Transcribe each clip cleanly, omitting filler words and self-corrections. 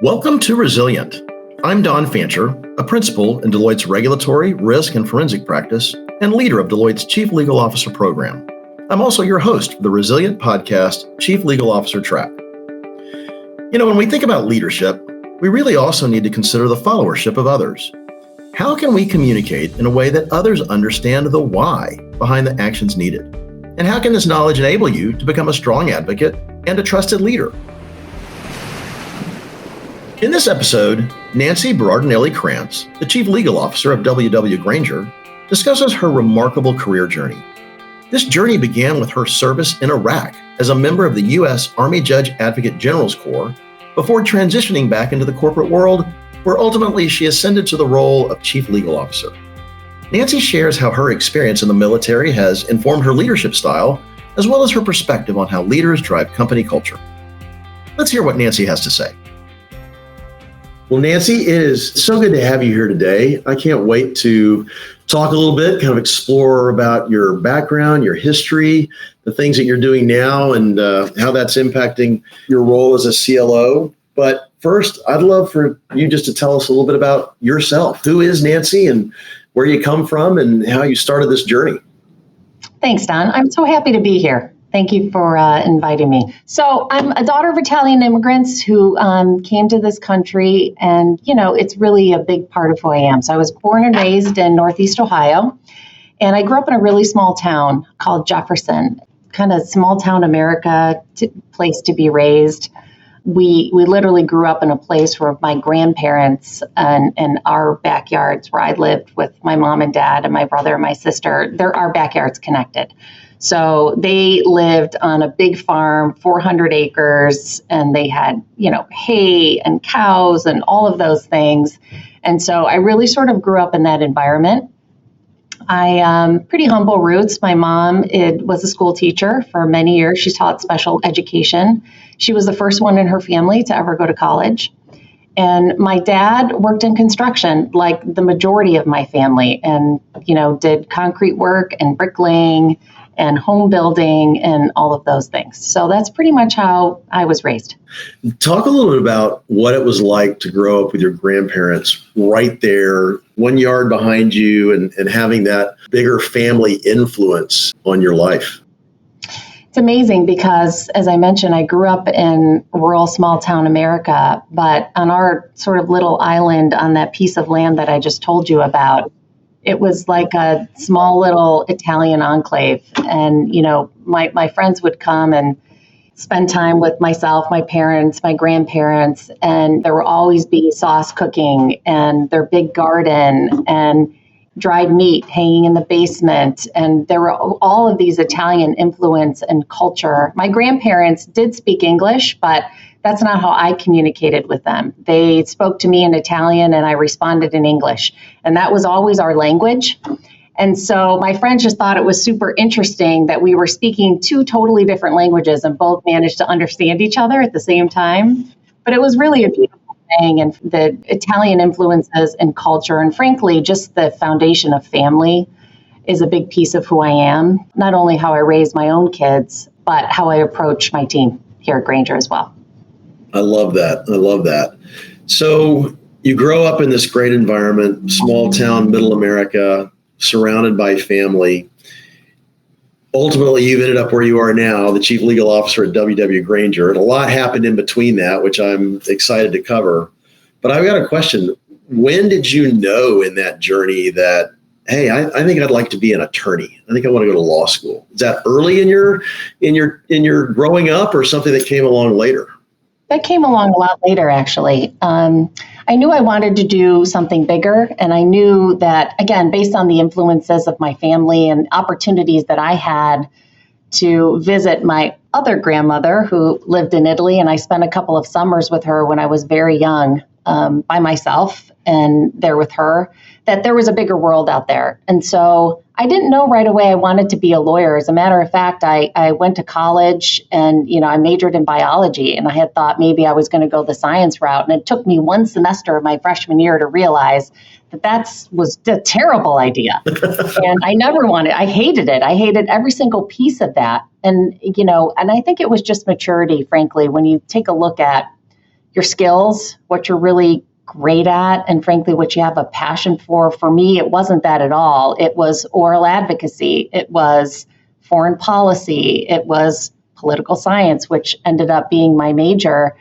Welcome to Resilient. I'm Don Fancher, a principal in Deloitte's Regulatory, Risk, and Forensic Practice and leader of Deloitte's Chief Legal Officer program. I'm also your host for the Resilient podcast, Chief Legal Officer Track. When we think about leadership, we really also need to consider the followership of others. How can we communicate in a way that others understand the why behind the actions needed? And how can this knowledge enable you to become a strong advocate and a trusted leader? In this episode, Nancy Berardinelli-Krantz, the Chief Legal Officer of Grainger, discusses her remarkable career journey. This journey began with her service in Iraq as a member of the U.S. Army Judge Advocate General's Corps before transitioning back into the corporate world, where ultimately she ascended to the role of Chief Legal Officer. Nancy shares how her experience in the military has informed her leadership style, as well as her perspective on how leaders drive company culture. Let's hear what Nancy has to say. Well, Nancy, it is so good to have you here today. I can't wait to talk a little bit, kind of explore about your background, your history, the things that you're doing now, and how that's impacting your role as a CLO. But first, I'd love for you just to tell us a little bit about yourself. Who is Nancy and where you come from and how you started this journey? Thanks, Don. I'm so happy to be here. Thank you for inviting me. So I'm a daughter of Italian immigrants who came to this country, and, it's really a big part of who I am. So I was born and raised in Northeast Ohio, and I grew up in a really small town called Jefferson, kind of small town America, place to be raised. We literally grew up in a place where my grandparents and our backyards where I lived with my mom and dad and my brother and my sister, our backyards connected. So they lived on a big farm, 400 acres, and they had, hay and cows and all of those things. And so I really sort of grew up in that environment. I pretty humble roots. My mom was a school teacher for many years. She taught special education. She was the first one in her family to ever go to college. And my dad worked in construction like the majority of my family and, did concrete work and bricklaying and home building and all of those things. So that's pretty much how I was raised. Talk a little bit about what it was like to grow up with your grandparents right there, 1 yard behind you, and having that bigger family influence on your life. It's amazing because, as I mentioned, I grew up in rural small town America, but on our sort of little island on that piece of land that I just told you about, it was like a small little Italian enclave. And, my friends would come and spend time with myself, my parents, my grandparents, and there would always be sauce cooking and their big garden and dried meat hanging in the basement. And there were all of these Italian influence and culture. My grandparents did speak English, but that's not how I communicated with them. They spoke to me in Italian and I responded in English. And that was always our language. And so my friends just thought it was super interesting that we were speaking two totally different languages and both managed to understand each other at the same time. But it was really a beautiful thing. And the Italian influences and culture, and frankly, just the foundation of family is a big piece of who I am. Not only how I raise my own kids, but how I approach my team here at Grainger as well. I love that. So you grow up in this great environment, small town, middle America, surrounded by family. Ultimately, you've ended up where you are now, the Chief Legal Officer at Grainger. And a lot happened in between that, which I'm excited to cover. But I've got a question. When did you know in that journey that, hey, I think I'd like to be an attorney. I think I want to go to law school. Is that early in your growing up or something that came along later? That came along a lot later, actually. I knew I wanted to do something bigger, and I knew that, again, based on the influences of my family and opportunities that I had to visit my other grandmother who lived in Italy, and I spent a couple of summers with her when I was very young by myself and there with her, that there was a bigger world out there. And so I didn't know right away I wanted to be a lawyer. As a matter of fact, I went to college and, I majored in biology, and I had thought maybe I was going to go the science route. And it took me one semester of my freshman year to realize that was a terrible idea. And I hated it. I hated every single piece of that. And, and I think it was just maturity, frankly, when you take a look at your skills, what you're really great at, and frankly, what you have a passion for. For me, it wasn't that at all. It was oral advocacy. It was foreign policy. It was political science, which ended up being my major.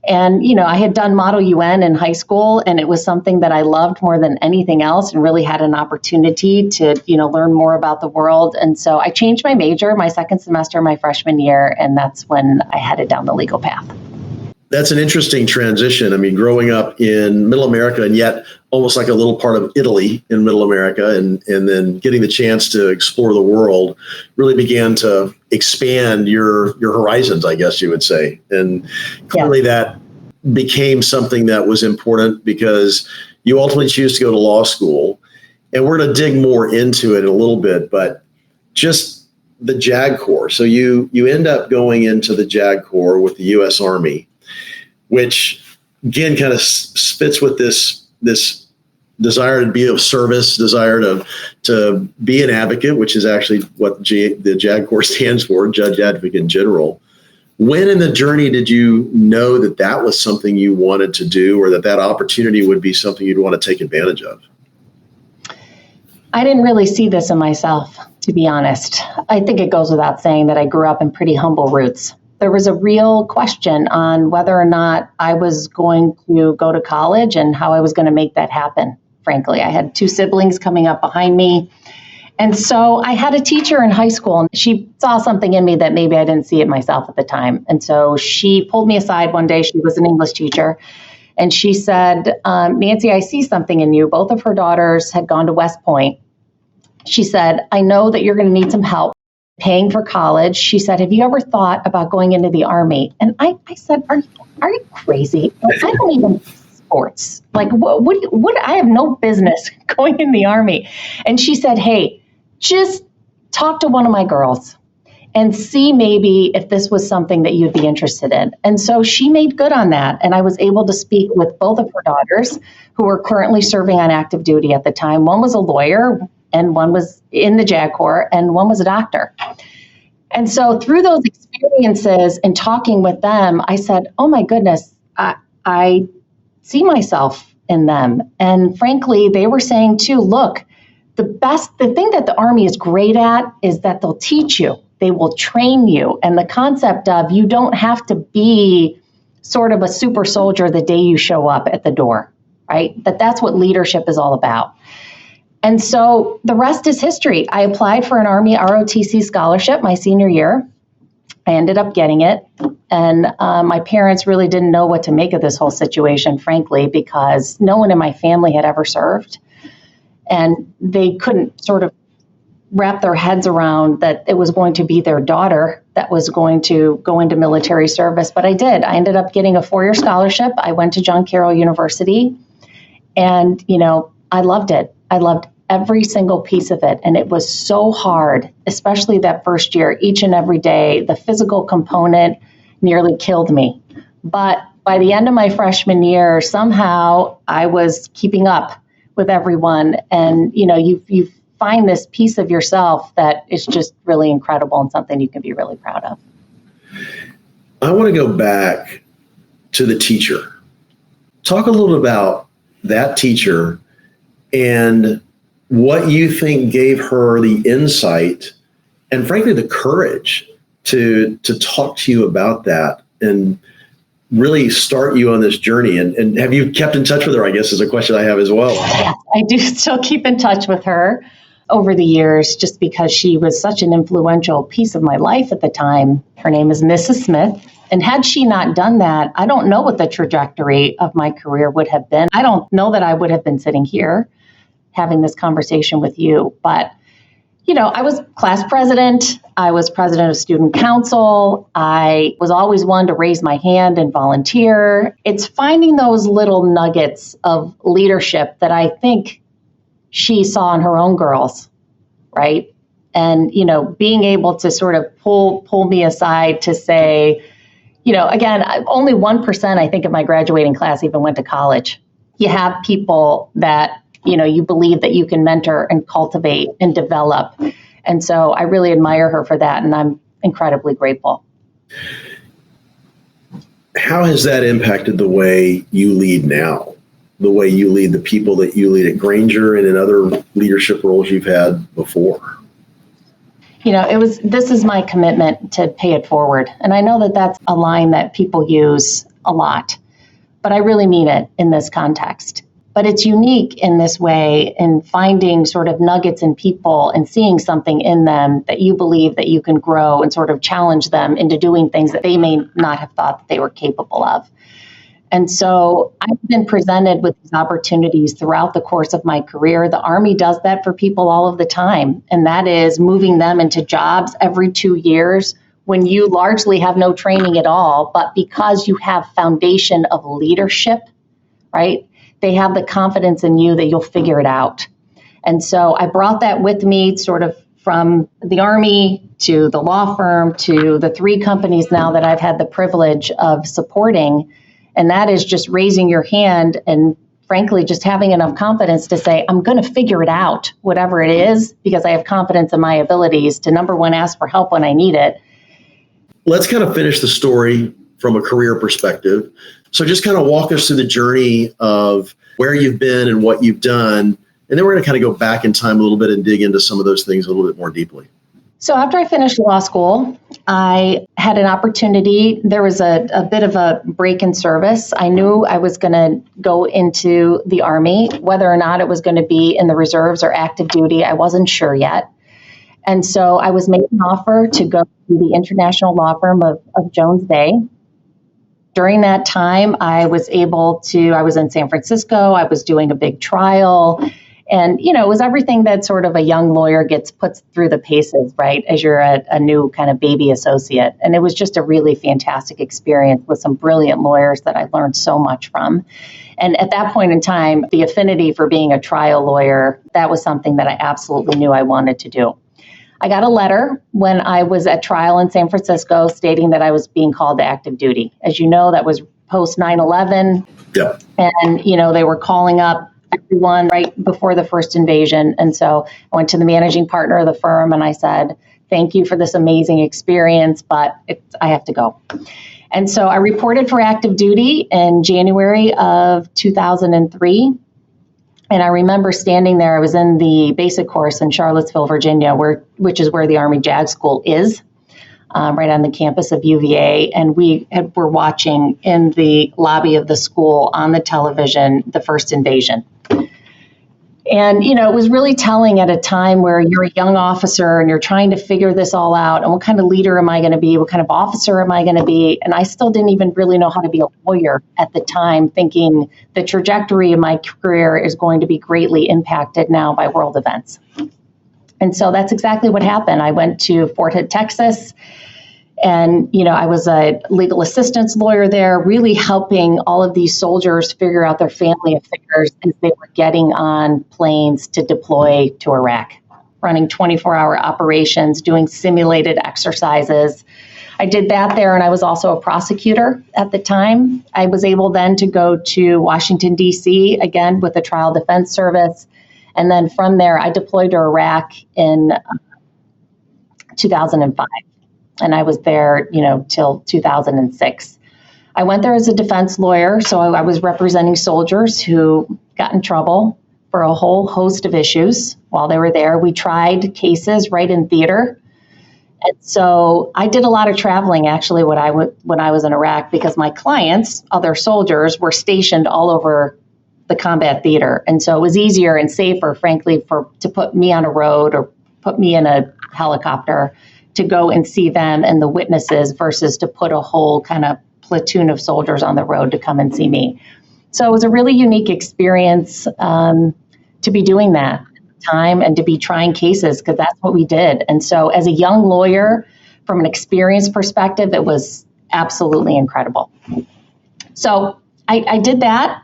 And, I had done Model UN in high school, and it was something that I loved more than anything else and really had an opportunity to, learn more about the world. And so I changed my major my second semester, my freshman year, and that's when I headed down the legal path. That's an interesting transition. I mean, growing up in Middle America and yet almost like a little part of Italy in Middle America, and then getting the chance to explore the world really began to expand your horizons, I guess you would say. And clearly that became something that was important because you ultimately choose to go to law school. And we're going to dig more into it in a little bit, but just the JAG Corps. So you end up going into the JAG Corps with the U.S. Army, which again kind of fits with this desire to be of service, desire to be an advocate, which is actually what the JAG Corps stands for, Judge Advocate General. When in the journey did you know that was something you wanted to do, or that opportunity would be something you'd want to take advantage of? I didn't really see this in myself, to be honest. I think it goes without saying that I grew up in pretty humble roots. There was a real question on whether or not I was going to go to college and how I was going to make that happen, frankly. I had two siblings coming up behind me. And so I had a teacher in high school, and she saw something in me that maybe I didn't see it myself at the time. And so she pulled me aside one day. She was an English teacher. And she said, Nancy, I see something in you. Both of her daughters had gone to West Point. She said, I know that you're going to need some help paying for college. She said, have you ever thought about going into the Army? And I said, are you crazy? I don't even sports. Like, what? I have no business going in the Army. And she said, hey, just talk to one of my girls and see maybe if this was something that you'd be interested in. And so she made good on that. And I was able to speak with both of her daughters who were currently serving on active duty at the time. One was a lawyer, and one was in the JAG Corps, and one was a doctor. And so through those experiences and talking with them, I said, oh my goodness, I see myself in them. And frankly, they were saying too, look, the thing that the Army is great at is that they'll teach you, they will train you. And the concept of you don't have to be sort of a super soldier the day you show up at the door, right? That's what leadership is all about. And so the rest is history. I applied for an Army ROTC scholarship my senior year. I ended up getting it. And my parents really didn't know what to make of this whole situation, frankly, because no one in my family had ever served. And they couldn't sort of wrap their heads around that it was going to be their daughter that was going to go into military service. But I did. I ended up getting a 4-year scholarship. I went to John Carroll University. And, I loved it. I loved every single piece of it. And it was so hard, especially that first year, each and every day. The physical component nearly killed me. But by the end of my freshman year, somehow I was keeping up with everyone. And, you find this piece of yourself that is just really incredible and something you can be really proud of. I want to go back to the teacher. Talk a little about that teacher and what you think gave her the insight and frankly the courage to talk to you about that and really start you on this journey. And have you kept in touch with her, I guess, is a question I have as well. Yes, I do still keep in touch with her over the years, just because she was such an influential piece of my life at the time. Her name is Mrs. Smith. And had she not done that, I don't know what the trajectory of my career would have been. I don't know that I would have been sitting here having this conversation with you. But, I was class president. I was president of student council. I was always one to raise my hand and volunteer. It's finding those little nuggets of leadership that I think she saw in her own girls, right? And, being able to sort of pull me aside to say, again, only 1%, I think, of my graduating class even went to college. You have people that, you believe that you can mentor and cultivate and develop. And so I really admire her for that. And I'm incredibly grateful. How has that impacted the way you lead now, the way you lead the people that you lead at Grainger and in other leadership roles you've had before? This is my commitment to pay it forward. And I know that that's a line that people use a lot, but I really mean it in this context. But it's unique in this way in finding sort of nuggets in people and seeing something in them that you believe that you can grow and sort of challenge them into doing things that they may not have thought that they were capable of. And so I've been presented with these opportunities throughout the course of my career. The Army does that for people all of the time, and that is moving them into jobs every 2 years when you largely have no training at all, but because you have foundation of leadership, right? They have the confidence in you that you'll figure it out. And so I brought that with me sort of from the Army to the law firm to the 3 companies now that I've had the privilege of supporting. And that is just raising your hand and frankly, just having enough confidence to say, I'm going to figure it out, whatever it is, because I have confidence in my abilities to, number one, ask for help when I need it. Let's kind of finish the story from a career perspective. So just kind of walk us through the journey of where you've been and what you've done. And then we're going to kind of go back in time a little bit and dig into some of those things a little bit more deeply. So after I finished law school, I had an opportunity. There was a bit of a break in service. I knew I was going to go into the Army. Whether or not it was going to be in the reserves or active duty, I wasn't sure yet. And so I was made an offer to go to the international law firm of Jones Day. During that time, I was in San Francisco, I was doing a big trial. And, it was everything that sort of a young lawyer gets put through the paces, right, as you're a new kind of baby associate. And it was just a really fantastic experience with some brilliant lawyers that I learned so much from. And at that point in time, the affinity for being a trial lawyer, that was something that I absolutely knew I wanted to do. I got a letter when I was at trial in San Francisco stating that I was being called to active duty. As you know, that was post 9/11. Yeah. And, they were calling up everyone right before the first invasion. And so I went to the managing partner of the firm and I said, thank you for this amazing experience, but I have to go. And so I reported for active duty in January of 2003. And I remember standing there, I was in the basic course in Charlottesville, Virginia, which is where the Army JAG School is, right on the campus of UVA. And we were watching in the lobby of the school on the television, the first invasion. And, it was really telling at a time where you're a young officer and you're trying to figure this all out. And what kind of leader am I going to be? What kind of officer am I going to be? And I still didn't even really know how to be a lawyer at the time, thinking the trajectory of my career is going to be greatly impacted now by world events. And so that's exactly what happened. I went to Fort Hood, Texas. And, I was a legal assistance lawyer there, really helping all of these soldiers figure out their family affairs as they were getting on planes to deploy to Iraq, running 24-hour operations, doing simulated exercises. I did that there, and I was also a prosecutor at the time. I was able then to go to Washington, D.C., again, with the Trial Defense Service. And then from there, I deployed to Iraq in 2005. And I was there, till 2006. I went there as a defense lawyer, so I was representing soldiers who got in trouble for a whole host of issues while they were there. We tried cases right in theater. And so I did a lot of traveling, actually, when I was in Iraq, because my clients, other soldiers, were stationed all over the combat theater. And so it was easier and safer, frankly, to put me on a road or put me in a helicopter to go and see them and the witnesses versus to put a whole kind of platoon of soldiers on the road to come and see me. So it was a really unique experience to be doing that at the time and to be trying cases, because that's what we did. And so as a young lawyer, from an experience perspective, it was absolutely incredible. So I did that,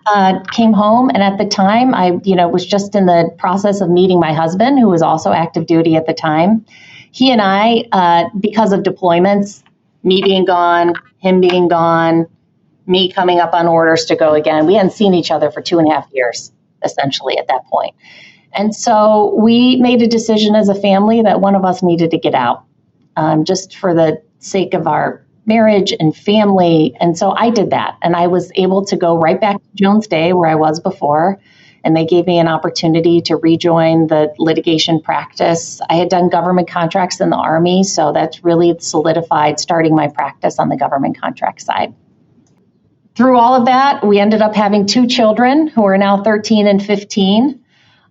came home, and at the time I was just in the process of meeting my husband, who was also active duty at the time. He and I, because of deployments, me being gone, him being gone, me coming up on orders to go again, we hadn't seen each other for 2.5 years, essentially, at that point. And so we made a decision as a family that one of us needed to get out, just for the sake of our marriage and family. And so I did that. And I was able to go right back to Jones Day where I was before. And they gave me an opportunity to rejoin the litigation practice. I had done government contracts in the Army, so that's really solidified starting my practice on the government contract side. Through all of that, we ended up having 2 children who are now 13 and 15.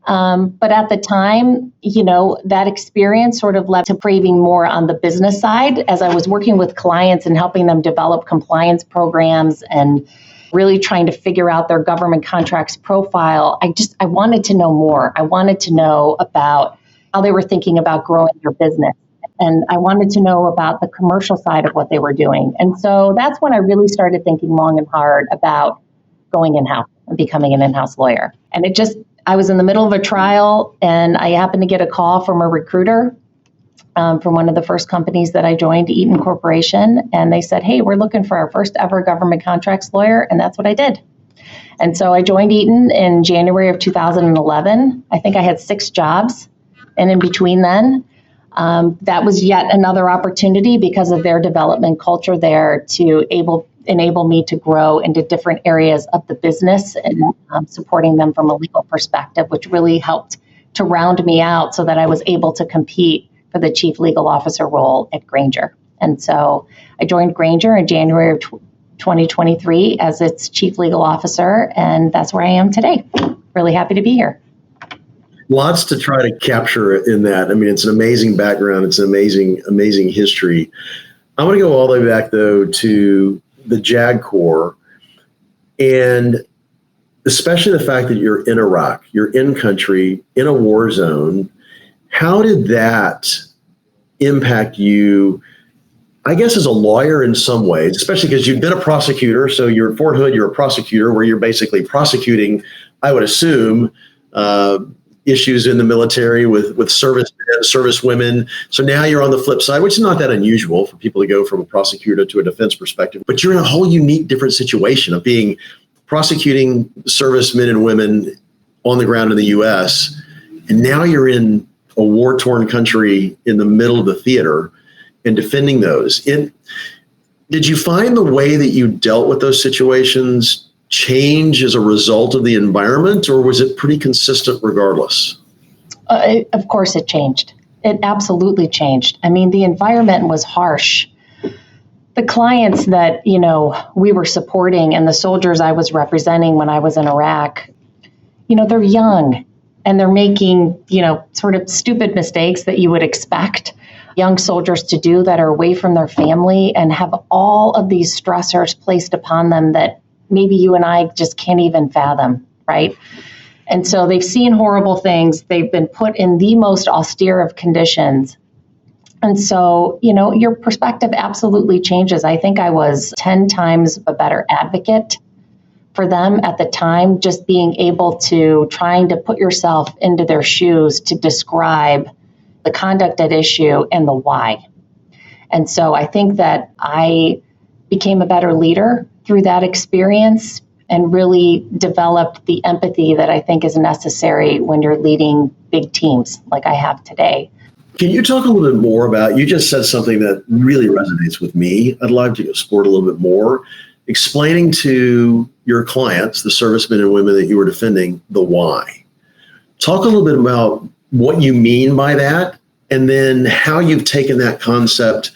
But at the time, that experience sort of led to craving more on the business side as I was working with clients and helping them develop compliance programs and really trying to figure out their government contracts profile. I wanted to know more. I wanted to know about how they were thinking about growing their business. And I wanted to know about the commercial side of what they were doing. And so that's when I really started thinking long and hard about going in-house and becoming an in-house lawyer. And I was in the middle of a trial and I happened to get a call from a recruiter from one of the first companies that I joined, Eaton Corporation. And they said, hey, we're looking for our first ever government contracts lawyer. And that's what I did. And so I joined Eaton in January of 2011. I think I had 6 jobs. And in between then, that was yet another opportunity because of their development culture there to enable me to grow into different areas of the business and supporting them from a legal perspective, which really helped to round me out so that I was able to compete for the chief legal officer role at Grainger. And so I joined Grainger in January of 2023 as its chief legal officer, and that's where I am today. Really happy to be here. Lots to try to capture in that. I mean, it's an amazing background. It's an amazing history. I want to go all the way back, though, to the JAG Corps, and especially the fact that you're in Iraq, you're in country, in a war zone. How did that impact you, I guess, as a lawyer in some ways, especially because you've been a prosecutor. So you're at Fort Hood, you're a prosecutor where you're basically prosecuting, I would assume, issues in the military with service women. So now you're on the flip side, which is not that unusual for people to go from a prosecutor to a defense perspective. But you're in a whole unique, different situation of being prosecuting servicemen and women on the ground in the U.S. And now you're in a war-torn country in the middle of the theater and defending those. Did you find the way that you dealt with those situations change as a result of the environment, or was it pretty consistent regardless? Of course it changed. It absolutely changed. I mean, the environment was harsh. The clients that, we were supporting and the soldiers I was representing when I was in Iraq, they're young and they're making, sort of stupid mistakes that you would expect young soldiers to do that are away from their family and have all of these stressors placed upon them that maybe you and I just can't even fathom, right? And so they've seen horrible things. They've been put in the most austere of conditions. And so, your perspective absolutely changes. I think I was 10 times a better advocate for them at the time, just being able to trying to put yourself into their shoes to describe the conduct at issue and the why. And so I think that I became a better leader through that experience and really developed the empathy that I think is necessary when you're leading big teams like I have today. Can you talk a little bit more about, you just said something that really resonates with me. I'd love to explore it a little bit more, explaining to your clients, the servicemen and women that you were defending, the why. Talk a little bit about what you mean by that, and then how you've taken that concept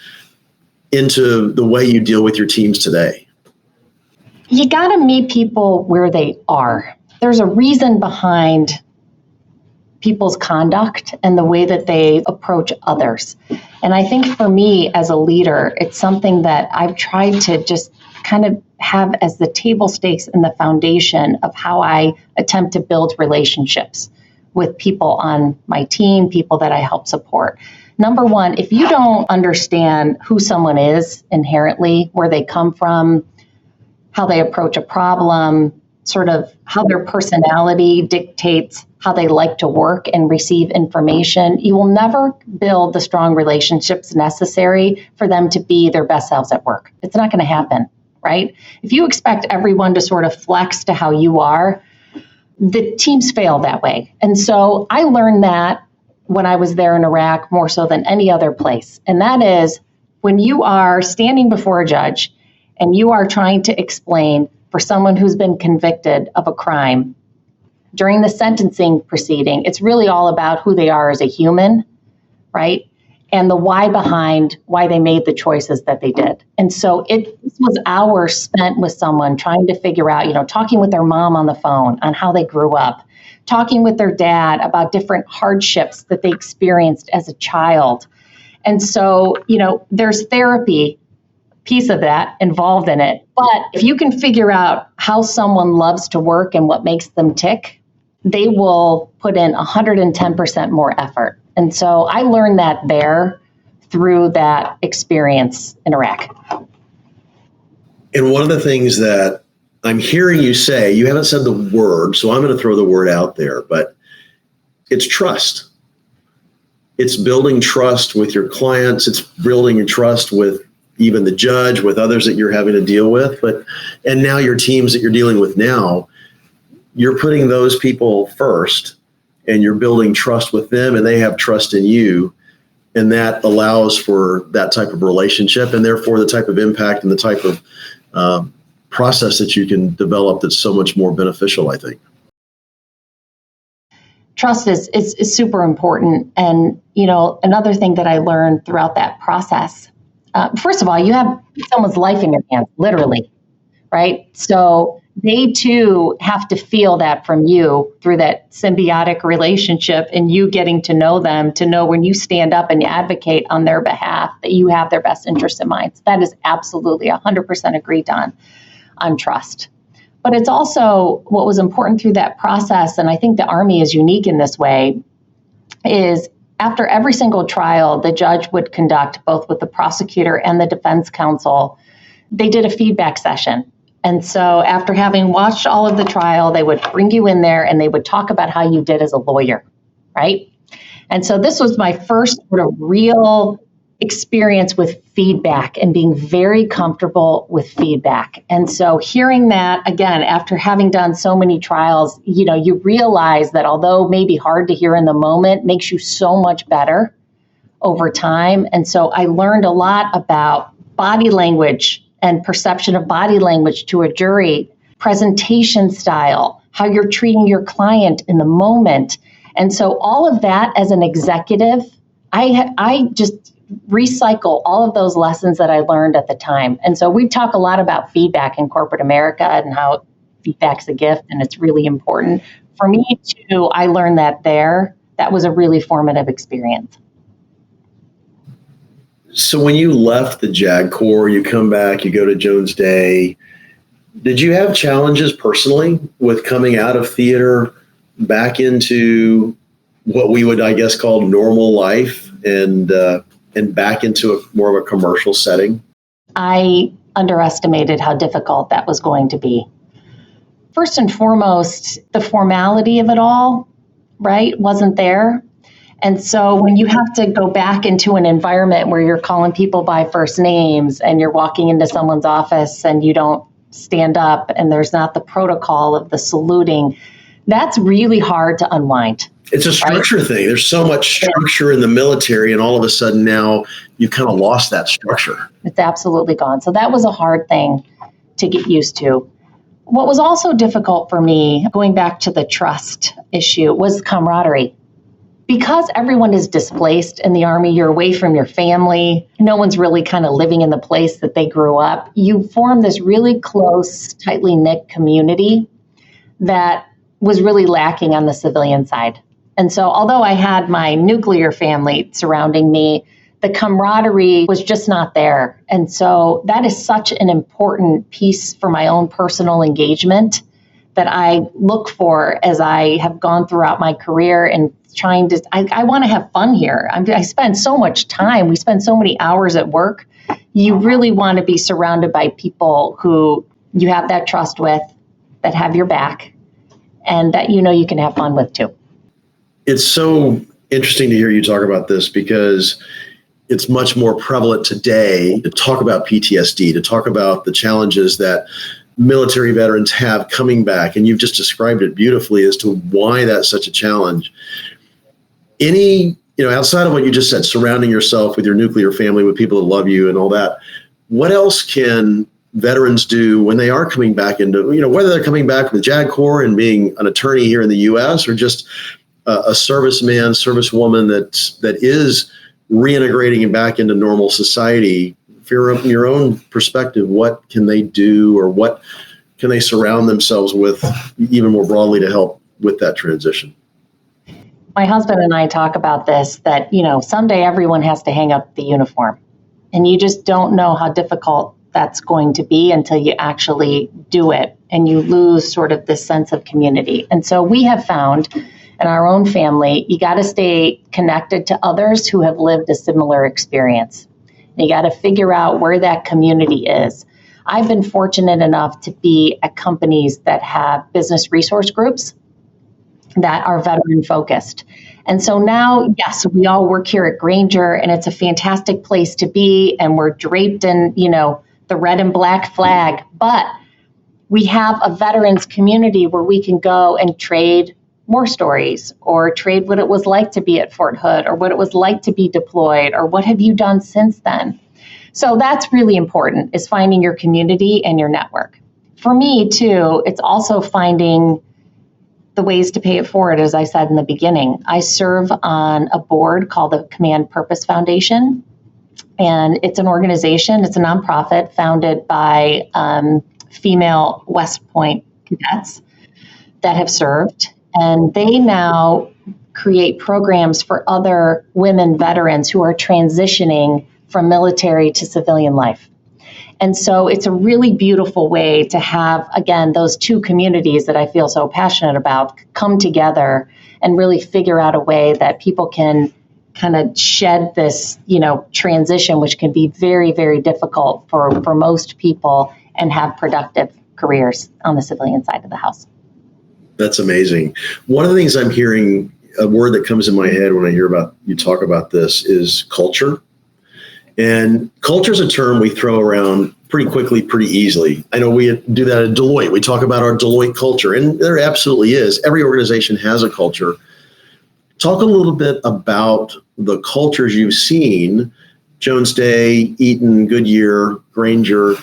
into the way you deal with your teams today. You got to meet people where they are. There's a reason behind people's conduct and the way that they approach others. And I think for me as a leader, it's something that I've tried to just kind of have as the table stakes and the foundation of how I attempt to build relationships with people on my team, people that I help support. Number one, if you don't understand who someone is inherently, where they come from, how they approach a problem, sort of how their personality dictates how they like to work and receive information, you will never build the strong relationships necessary for them to be their best selves at work. It's not going to happen, right? If you expect everyone to sort of flex to how you are, the teams fail that way. And so I learned that when I was there in Iraq more so than any other place. And that is, When you are standing before a judge and you are trying to explain for someone who's been convicted of a crime during the sentencing proceeding, it's really all about who they are as a human, right? And the why behind why they made the choices that they did. And so this was hours spent with someone trying to figure out, talking with their mom on the phone on how they grew up, talking with their dad about different hardships that they experienced as a child. And so, there's therapy piece of that involved in it. But if you can figure out how someone loves to work and what makes them tick, they will put in 110% more effort. And so I learned that there through that experience in Iraq. And one of the things that I'm hearing you say, you haven't said the word, so I'm going to throw the word out there, but it's trust. It's building trust with your clients. It's building trust with even the judge, with others that you're having to deal with. And now your teams that you're dealing with now, you're putting those people first and you're building trust with them and they have trust in you. And that allows for that type of relationship and therefore the type of impact and the type of process that you can develop that's so much more beneficial, I think. Trust is super important. And, another thing that I learned throughout that process, first of all, you have someone's life in your hands, literally, right? So they too have to feel that from you through that symbiotic relationship and you getting to know them, to know when you stand up and you advocate on their behalf that you have their best interest in mind. So that is absolutely 100% agreed on trust. But it's also what was important through that process, and I think the Army is unique in this way, is after every single trial, the judge would conduct, both with the prosecutor and the defense counsel, they did a feedback session. And so after having watched all of the trial, they would bring you in there and they would talk about how you did as a lawyer, right? And so this was my first sort of real experience with feedback and being very comfortable with feedback. And so hearing that, again, after having done so many trials, you realize that although maybe hard to hear in the moment, makes you so much better over time. And so I learned a lot about body language and perception of body language to a jury, presentation style, how you're treating your client in the moment. And so all of that as an executive, I just recycle all of those lessons that I learned at the time. And so we talk a lot about feedback in corporate America and how feedback's a gift and it's really important. For me too, I learned that there. That was a really formative experience. So when you left the JAG Corps, you come back, you go to Jones Day. Did you have challenges personally with coming out of theater back into what we would, I guess, call normal life and back into more of a commercial setting? I underestimated how difficult that was going to be. First and foremost, the formality of it all, right, wasn't there. And so when you have to go back into an environment where you're calling people by first names and you're walking into someone's office and you don't stand up and there's not the protocol of the saluting, that's really hard to unwind. It's a structure thing. There's so much structure in the military, and all of a sudden now you've kind of lost that structure. It's absolutely gone. So that was a hard thing to get used to. What was also difficult for me, going back to the trust issue, was camaraderie. Because everyone is displaced in the Army, you're away from your family. No one's really kind of living in the place that they grew up. You form this really close, tightly knit community that was really lacking on the civilian side. And so although I had my nuclear family surrounding me, the camaraderie was just not there. And so that is such an important piece for my own personal engagement that I look for as I have gone throughout my career and trying to, I want to have fun here. I spend so much time. We spend so many hours at work. You really want to be surrounded by people who you have that trust with, that have your back, and that you can have fun with too. It's so interesting to hear you talk about this because it's much more prevalent today to talk about PTSD, to talk about the challenges that military veterans have coming back. And you've just described it beautifully as to why that's such a challenge. Any outside of what you just said, surrounding yourself with your nuclear family, with people that love you and all that, what else can veterans do when they are coming back into, whether they're coming back from the JAG Corps and being an attorney here in the U.S. or just a serviceman, servicewoman that is reintegrating back into normal society? From your own perspective, what can they do, or what can they surround themselves with even more broadly to help with that transition? My husband and I talk about this, that, someday everyone has to hang up the uniform, and you just don't know how difficult that's going to be until you actually do it, and you lose sort of this sense of community. And so we have found in our own family, you got to stay connected to others who have lived a similar experience. You got to figure out where that community is. I've been fortunate enough to be at companies that have business resource groups that are veteran focused. And so now, yes, we all work here at Grainger, and it's a fantastic place to be, and we're draped in, the red and black flag, but we have a veterans community where we can go and trade war stories, or trade what it was like to be at Fort Hood, or what it was like to be deployed, or what have you done since then. So that's really important, is finding your community and your network. For me too, it's also finding the ways to pay it forward, as I said in the beginning. I serve on a board called the Command Purpose Foundation, and it's an organization, it's a nonprofit founded by female West Point cadets that have served. And they now create programs for other women veterans who are transitioning from military to civilian life. And so it's a really beautiful way to have, again, those two communities that I feel so passionate about come together and really figure out a way that people can kind of shed this, transition, which can be very, very difficult for most people, and have productive careers on the civilian side of the house. That's amazing. One of the things I'm hearing, a word that comes in my head when I hear about you talk about this, is culture. And culture is a term we throw around pretty quickly, pretty easily. I know we do that at Deloitte. We talk about our Deloitte culture, and there absolutely is. Every organization has a culture. Talk a little bit about the cultures you've seen, Jones Day, Eaton, Goodyear, Grainger,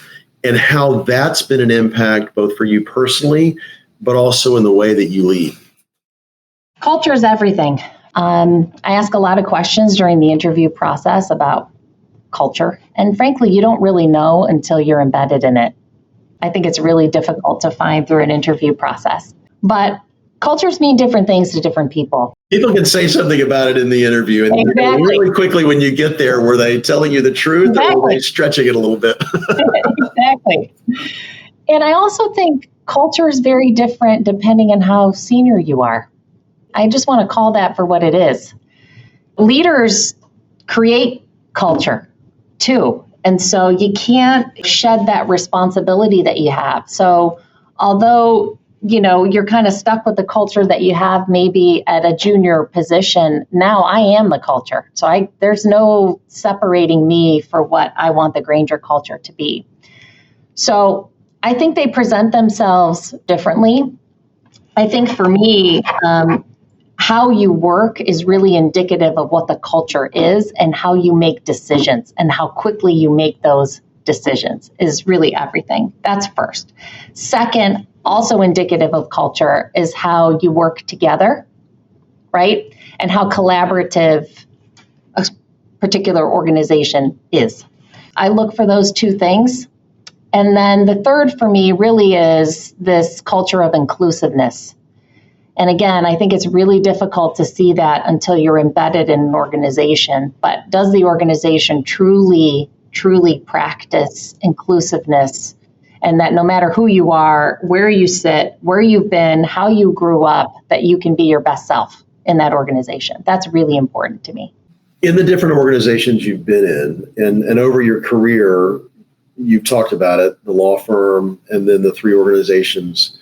and how that's been an impact both for you personally, but also in the way that you lead. Culture is everything. I ask a lot of questions during the interview process about culture. And frankly, you don't really know until you're embedded in it. I think it's really difficult to find through an interview process. But cultures mean different things to different people. People can say something about it in the interview. And exactly. Really quickly when you get there, were they telling you the truth, exactly, or were they stretching it a little bit? Exactly. And I also think culture is very different depending on how senior you are. I just want to call that for what it is. Leaders create culture too. And so you can't shed that responsibility that you have. So although, you're kind of stuck with the culture that you have maybe at a junior position, now I am the culture. So there's no separating me for what I want the Grainger culture to be. So I think they present themselves differently. I think for me, how you work is really indicative of what the culture is, and how you make decisions and how quickly you make those decisions is really everything. That's first. Second, also indicative of culture is how you work together, right? And how collaborative a particular organization is. I look for those two things. And then the third for me really is this culture of inclusiveness. And again, I think it's really difficult to see that until you're embedded in an organization. But does the organization truly practice inclusiveness? And that no matter who you are, where you sit, where you've been, how you grew up, that you can be your best self in that organization. That's really important to me. In the different organizations you've been in, and over your career, you've talked about it, the law firm, and then the three organizations.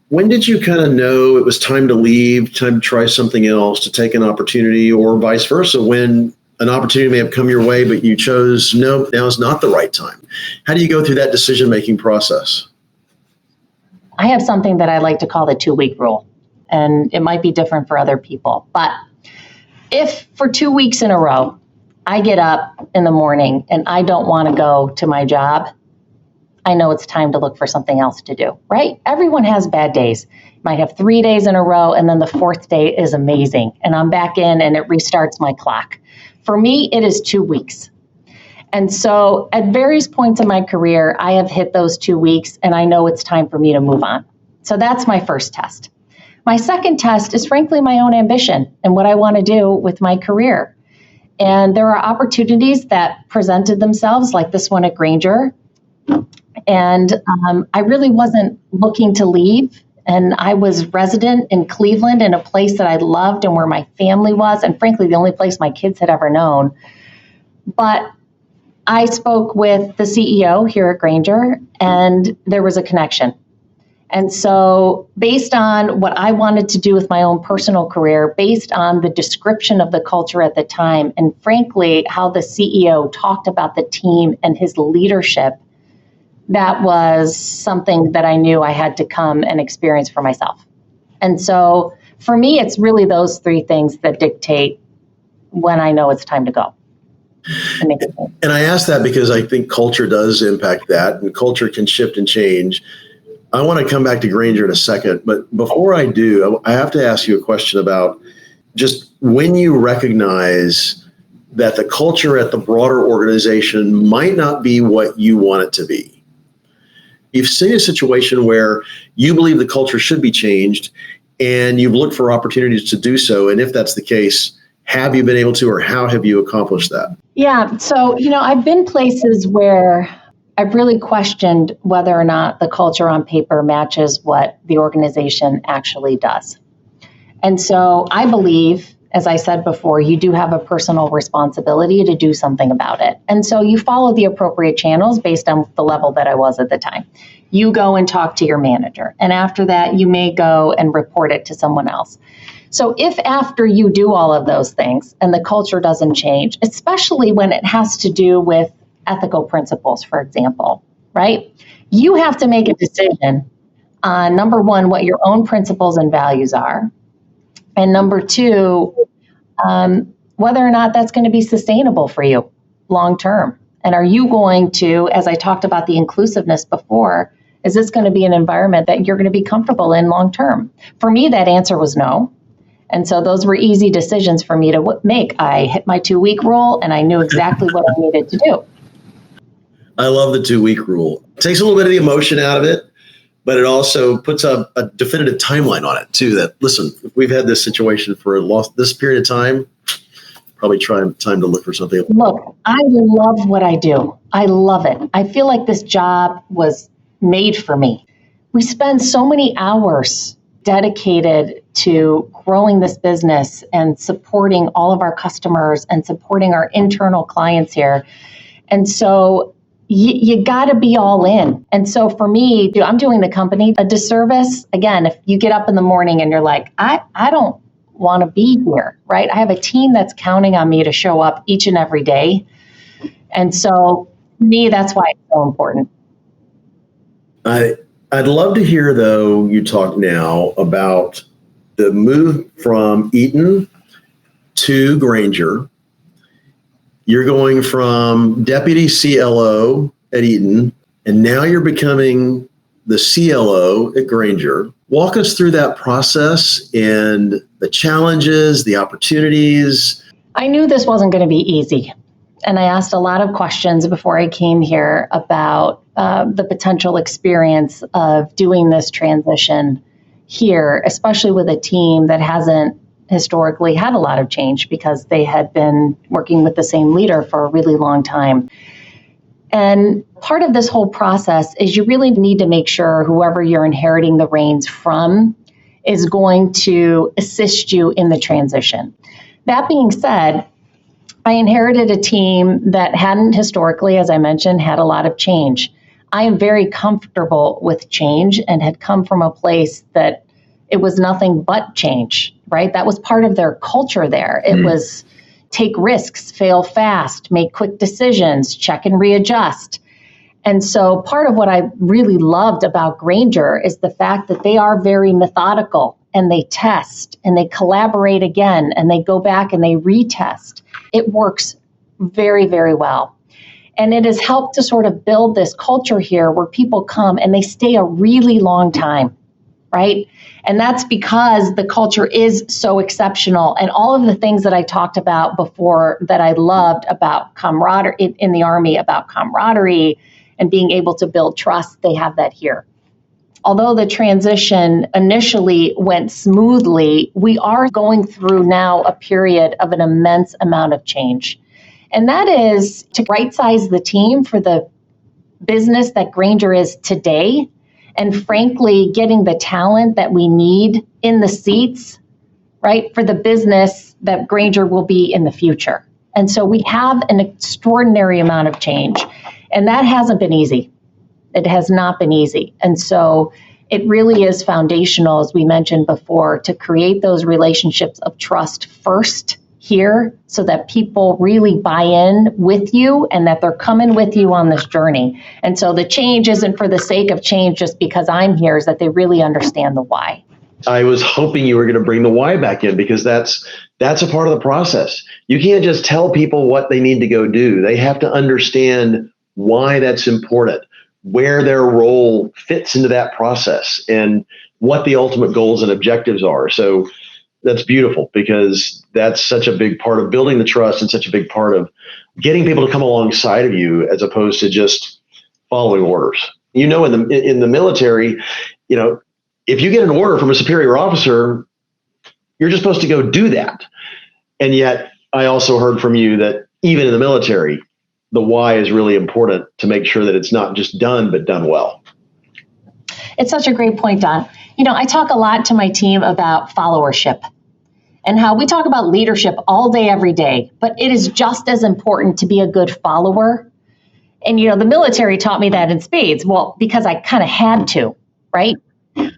When did you kind of know it was time to leave, time to try something else, to take an opportunity, or vice versa, when an opportunity may have come your way, but you chose, no, now is not the right time? How do you go through that decision-making process? I have something that I like to call the 2-week rule, and it might be different for other people, but If for 2 weeks in a row, I get up in the morning and I don't want to go to my job, I know it's time to look for something else to do, right? Everyone has bad days. You might have 3 days in a row and then the fourth day is amazing and I'm back in and it restarts my clock. For me, it is 2 weeks. And so at various points in my career, I have hit those 2 weeks and I know it's time for me to move on. So that's my first test. My second test is frankly my own ambition and what I want to do with my career. And there are opportunities that presented themselves like this one at Grainger. And I really wasn't looking to leave. And I was resident in Cleveland in a place that I loved and where my family was, and frankly, the only place my kids had ever known. But I spoke with the CEO here at Grainger, and there was a connection. And so based on what I wanted to do with my own personal career, based on the description of the culture at the time, and frankly, how the CEO talked about the team and his leadership, that was something that I knew I had to come and experience for myself. And so for me, it's really those three things that dictate when I know it's time to go. And I ask that because I think culture does impact that, and culture can shift and change. I want to come back to Grainger in a second, but before I do, I have to ask you a question about just when you recognize that the culture at the broader organization might not be what you want it to be. You've seen a situation where you believe the culture should be changed and you've looked for opportunities to do so. And if that's the case, have you been able to, or how have you accomplished that? Yeah. So, I've been places where I've really questioned whether or not the culture on paper matches what the organization actually does. And so I believe, as I said before, you do have a personal responsibility to do something about it. And so you follow the appropriate channels based on the level that I was at the time. You go and talk to your manager. And after that, you may go and report it to someone else. So if after you do all of those things and the culture doesn't change, especially when it has to do with ethical principles, for example, right? You have to make a decision on, number one, what your own principles and values are. And number two, whether or not that's going to be sustainable for you long term. And are you going to, as I talked about the inclusiveness before, is this going to be an environment that you're going to be comfortable in long term? For me, that answer was no. And so those were easy decisions for me to make. I hit my 2 week rule and I knew exactly what I needed to do. I love the 2 week rule. It takes a little bit of the emotion out of it, but it also puts a definitive timeline on it too, that, listen, if we've had this situation for this period of time, probably time to look for something. Look, I love what I do. I love it. I feel like this job was made for me. We spend so many hours dedicated to growing this business and supporting all of our customers and supporting our internal clients here. And so you got to be all in. And so for me, I'm doing the company a disservice. Again, if you get up in the morning and you're like, I don't want to be here, right? I have a team that's counting on me to show up each and every day. And so for me, that's why it's so important. I'd love to hear, though, you talk now about the move from Eaton to Grainger. You're going from deputy CLO at Eaton, and now you're becoming the CLO at Grainger. Walk us through that process and the challenges, the opportunities. I knew this wasn't going to be easy. And I asked a lot of questions before I came here about the potential experience of doing this transition here, especially with a team that hasn't historically had a lot of change because they had been working with the same leader for a really long time. And part of this whole process is you really need to make sure whoever you're inheriting the reins from is going to assist you in the transition. That being said, I inherited a team that hadn't historically, as I mentioned, had a lot of change. I am very comfortable with change and had come from a place that it was nothing but change, right? That was part of their culture there. It was take risks, fail fast, make quick decisions, check and readjust. And so part of what I really loved about Grainger is the fact that they are very methodical and they test and they collaborate again and they go back and they retest. It works very, very well. And it has helped to sort of build this culture here where people come and they stay a really long time, right? And that's because the culture is so exceptional. And all of the things that I talked about before that I loved about camaraderie in the Army, about camaraderie and being able to build trust, they have that here. Although the transition initially went smoothly, we are going through now a period of an immense amount of change. And that is to right-size the team for the business that Grainger is today, and frankly, getting the talent that we need in the seats, right, for the business that Grainger will be in the future. And so we have an extraordinary amount of change, and that hasn't been easy. It has not been easy. And so it really is foundational, as we mentioned before, to create those relationships of trust first here so that people really buy in with you and that they're coming with you on this journey. And so the change isn't for the sake of change just because I'm here, is that they really understand the why. I was hoping you were going to bring the why back in, because that's a part of the process. You can't just tell people what they need to go do. They have to understand why that's important, where their role fits into that process, and what the ultimate goals and objectives are. So that's beautiful, because that's such a big part of building the trust and such a big part of getting people to come alongside of you, as opposed to just following orders. In the military, if you get an order from a superior officer, you're just supposed to go do that. And yet I also heard from you that even in the military, the why is really important to make sure that it's not just done, but done well. It's such a great point, Don. I talk a lot to my team about followership and how we talk about leadership all day, every day, but it is just as important to be a good follower. And, the military taught me that in spades. Well, because I kind of had to, right?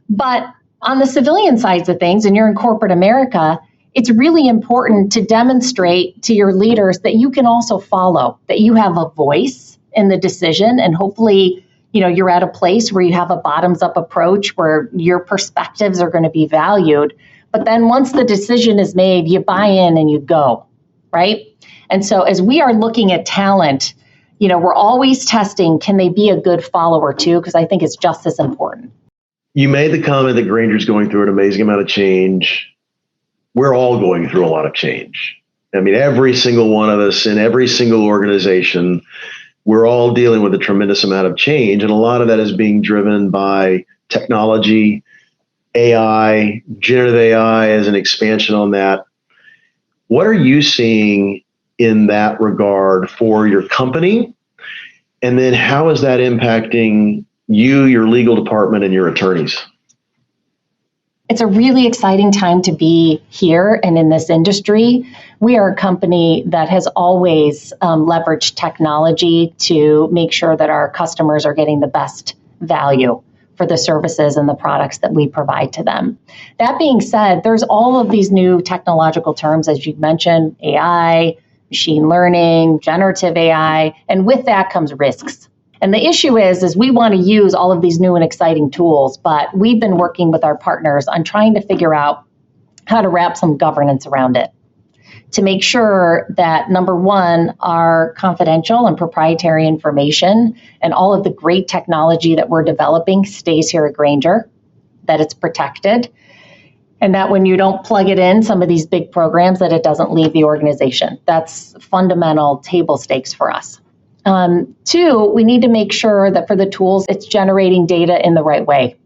But on the civilian sides of things, and you're in corporate America, it's really important to demonstrate to your leaders that you can also follow, that you have a voice in the decision, and hopefully you're at a place where you have a bottoms-up approach where your perspectives are going to be valued. But then once the decision is made, you buy in and you go, right? And so as we are looking at talent, we're always testing, can they be a good follower too? Because I think it's just as important. You made the comment that Grainger's going through an amazing amount of change. We're all going through a lot of change. I mean, every single one of us in every single organization, we're all dealing with a tremendous amount of change. And a lot of that is being driven by technology, AI, generative AI as an expansion on that. What are you seeing in that regard for your company? And then how is that impacting you, your legal department, and your attorneys? It's a really exciting time to be here and in this industry. We are a company that has always leveraged technology to make sure that our customers are getting the best value for the services and the products that we provide to them. That being said, there's all of these new technological terms, as you mentioned, AI, machine learning, generative AI, and with that comes risks. And the issue is we want to use all of these new and exciting tools, but we've been working with our partners on trying to figure out how to wrap some governance around it to make sure that, number one, our confidential and proprietary information and all of the great technology that we're developing stays here at Grainger, that it's protected, and that when you don't plug it in some of these big programs, that it doesn't leave the organization. That's fundamental table stakes for us. Two, we need to make sure that for the tools, it's generating data in the right way.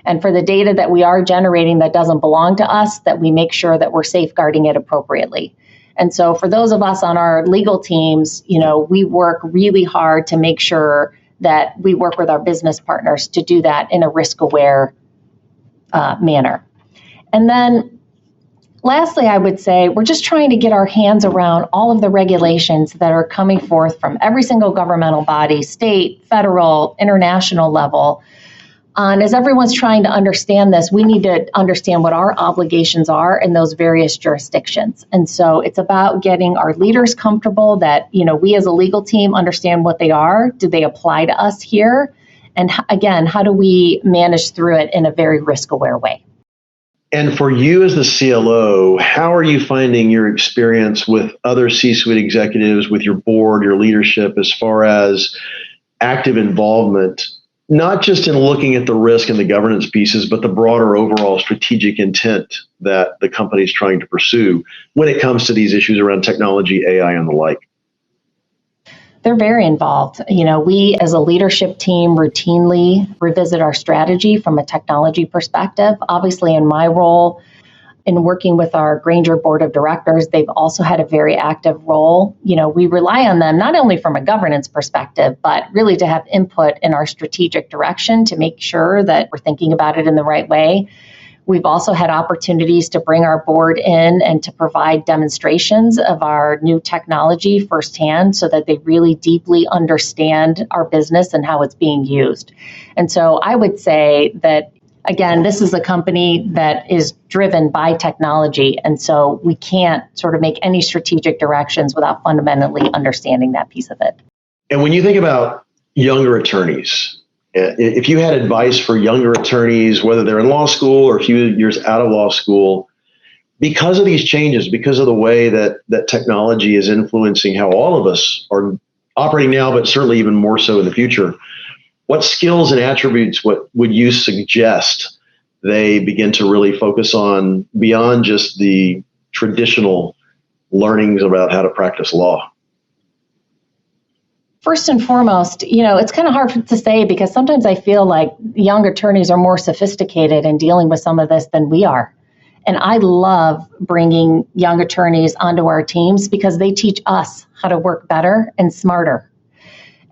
And for the data that we are generating that doesn't belong to us, that we make sure that we're safeguarding it appropriately. And so for those of us on our legal teams, we work really hard to make sure that we work with our business partners to do that in a risk-aware manner. And then lastly, I would say we're just trying to get our hands around all of the regulations that are coming forth from every single governmental body, state, federal, international level. And as everyone's trying to understand this, we need to understand what our obligations are in those various jurisdictions. And so it's about getting our leaders comfortable that, we as a legal team understand what they are. Do they apply to us here? And again, how do we manage through it in a very risk-aware way? And for you as the CLO, how are you finding your experience with other C-suite executives, with your board, your leadership, as far as active involvement, not just in looking at the risk and the governance pieces, but the broader overall strategic intent that the company is trying to pursue when it comes to these issues around technology, AI, and the like? They're very involved. We as a leadership team routinely revisit our strategy from a technology perspective. Obviously, in my role in working with our Grainger board of directors, they've also had a very active role. We rely on them not only from a governance perspective, but really to have input in our strategic direction to make sure that we're thinking about it in the right way. We've also had opportunities to bring our board in and to provide demonstrations of our new technology firsthand so that they really deeply understand our business and how it's being used. And so I would say that, again, this is a company that is driven by technology. And so we can't sort of make any strategic directions without fundamentally understanding that piece of it. And when you think about younger attorneys, if you had advice for younger attorneys, whether they're in law school or a few years out of law school, because of these changes, because of the way that technology is influencing how all of us are operating now, but certainly even more so in the future, what skills and attributes would you suggest they begin to really focus on beyond just the traditional learnings about how to practice law? First and foremost, it's kind of hard to say because sometimes I feel like young attorneys are more sophisticated in dealing with some of this than we are. And I love bringing young attorneys onto our teams because they teach us how to work better and smarter.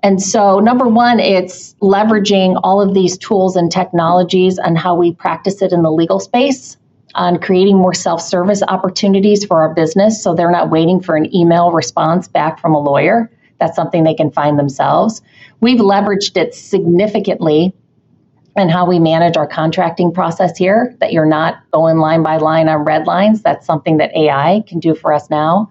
And so, number one, it's leveraging all of these tools and technologies and how we practice it in the legal space, on creating more self-service opportunities for our business so they're not waiting for an email response back from a lawyer. That's something they can find themselves. We've leveraged it significantly in how we manage our contracting process here, that you're not going line by line on red lines. That's something that AI can do for us now.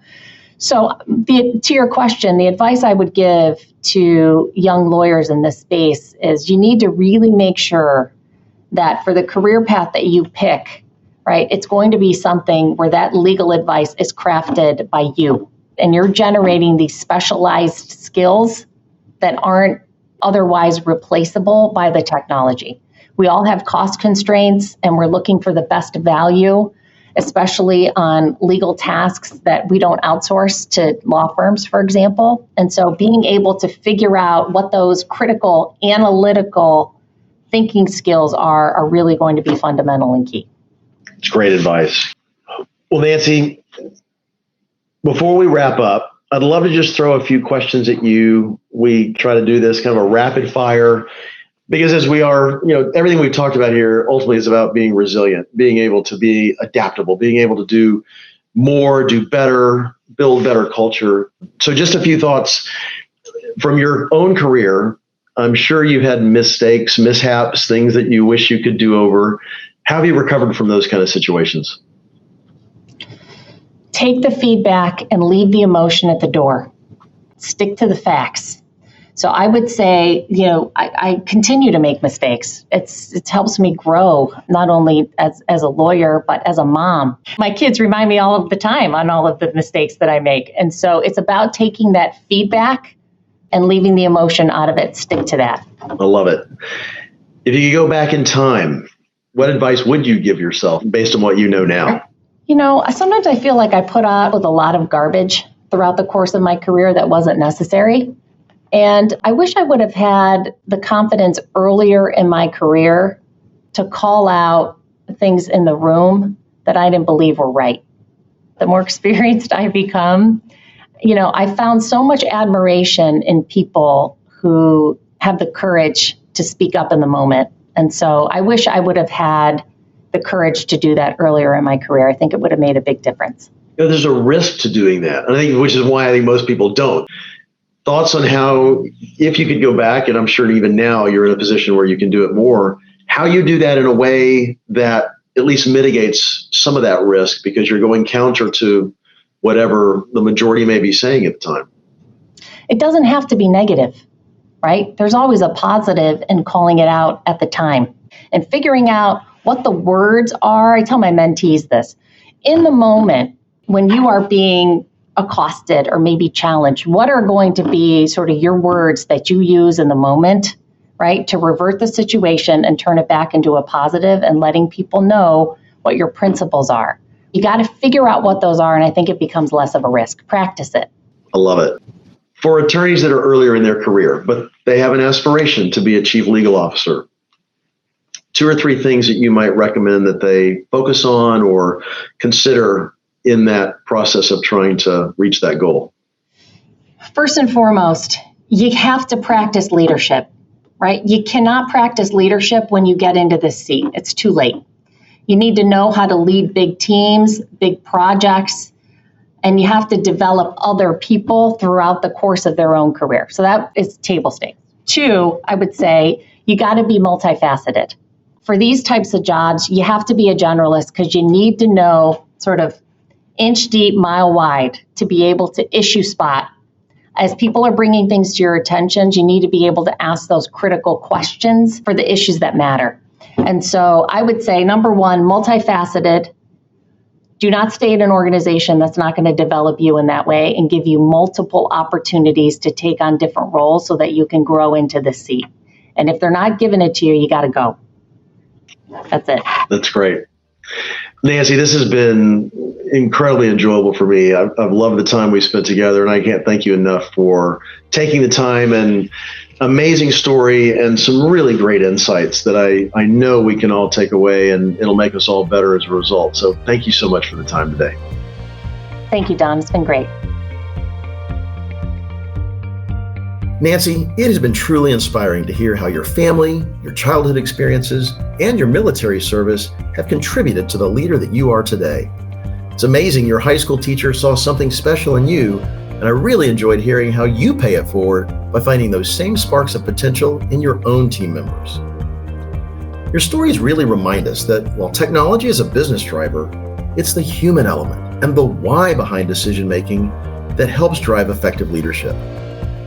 So to your question, the advice I would give to young lawyers in this space is you need to really make sure that for the career path that you pick, right, it's going to be something where that legal advice is crafted by you. And you're generating these specialized skills that aren't otherwise replaceable by the technology. We all have cost constraints and we're looking for the best value, especially on legal tasks that we don't outsource to law firms, for example. And so being able to figure out what those critical analytical thinking skills are really going to be fundamental and key. It's great advice. Well, Nancy, before we wrap up, I'd love to just throw a few questions at you. We try to do this kind of a rapid fire because as we are, everything we've talked about here ultimately is about being resilient, being able to be adaptable, being able to do more, do better, build better culture. So just a few thoughts from your own career. I'm sure you've had mistakes, mishaps, things that you wish you could do over. How have you recovered from those kind of situations? Take the feedback and leave the emotion at the door. Stick to the facts. So I would say, I continue to make mistakes. It helps me grow, not only as a lawyer, but as a mom. My kids remind me all of the time on all of the mistakes that I make. And so it's about taking that feedback and leaving the emotion out of it. Stick to that. I love it. If you could go back in time, what advice would you give yourself based on what you know now? Sometimes I feel like I put up with a lot of garbage throughout the course of my career that wasn't necessary. And I wish I would have had the confidence earlier in my career to call out things in the room that I didn't believe were right. The more experienced I become, I found so much admiration in people who have the courage to speak up in the moment. And so I wish I would have had the courage to do that earlier in my career. I think it would have made a big difference. There's a risk to doing that, which is why I think most people don't. Thoughts on how, if you could go back, and I'm sure even now you're in a position where you can do it more, how you do that in a way that at least mitigates some of that risk because you're going counter to whatever the majority may be saying at the time. It doesn't have to be negative, right? There's always a positive in calling it out at the time and figuring out what the words are. I tell my mentees this. In the moment, when you are being accosted or maybe challenged, what are going to be sort of your words that you use in the moment, right, to revert the situation and turn it back into a positive, and letting people know what your principles are. You got to figure out what those are, and I think it becomes less of a risk. Practice it. I love it. For attorneys that are earlier in their career, but they have an aspiration to be a chief legal officer, 2 or 3 things that you might recommend that they focus on or consider in that process of trying to reach that goal? First and foremost, you have to practice leadership, right? You cannot practice leadership when you get into this seat. It's too late. You need to know how to lead big teams, big projects, and you have to develop other people throughout the course of their own career. So that is table stakes. 2, I would say you got to be multifaceted. For these types of jobs, you have to be a generalist because you need to know sort of inch deep, mile wide to be able to issue spot. As people are bringing things to your attention, you need to be able to ask those critical questions for the issues that matter. And so I would say, number 1, multifaceted. Do not stay in an organization that's not going to develop you in that way and give you multiple opportunities to take on different roles so that you can grow into the seat. And if they're not giving it to you, you got to go. That's it. That's great. Nancy, this has been incredibly enjoyable for me. I've loved the time we spent together, and I can't thank you enough for taking the time, and amazing story and some really great insights that I know we can all take away, and it'll make us all better as a result. So thank you so much for the time today. Thank you, Don. It's been great. Nancy, it has been truly inspiring to hear how your family, your childhood experiences, and your military service have contributed to the leader that you are today. It's amazing your high school teacher saw something special in you, and I really enjoyed hearing how you pay it forward by finding those same sparks of potential in your own team members. Your stories really remind us that while technology is a business driver, it's the human element and the why behind decision-making that helps drive effective leadership.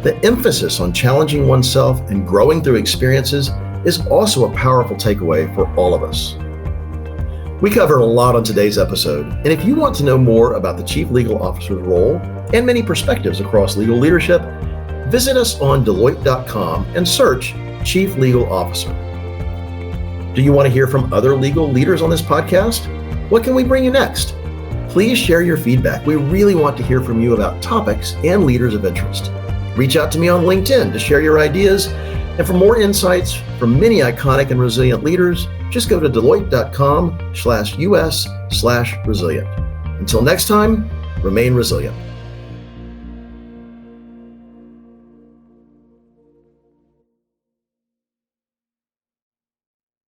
The emphasis on challenging oneself and growing through experiences is also a powerful takeaway for all of us. We covered a lot on today's episode, and if you want to know more about the Chief Legal Officer's role and many perspectives across legal leadership, visit us on Deloitte.com and search Chief Legal Officer. Do you want to hear from other legal leaders on this podcast? What can we bring you next? Please share your feedback. We really want to hear from you about topics and leaders of interest. Reach out to me on LinkedIn to share your ideas. And for more insights from many iconic and resilient leaders, just go to Deloitte.com/US/resilient. Until next time, remain resilient.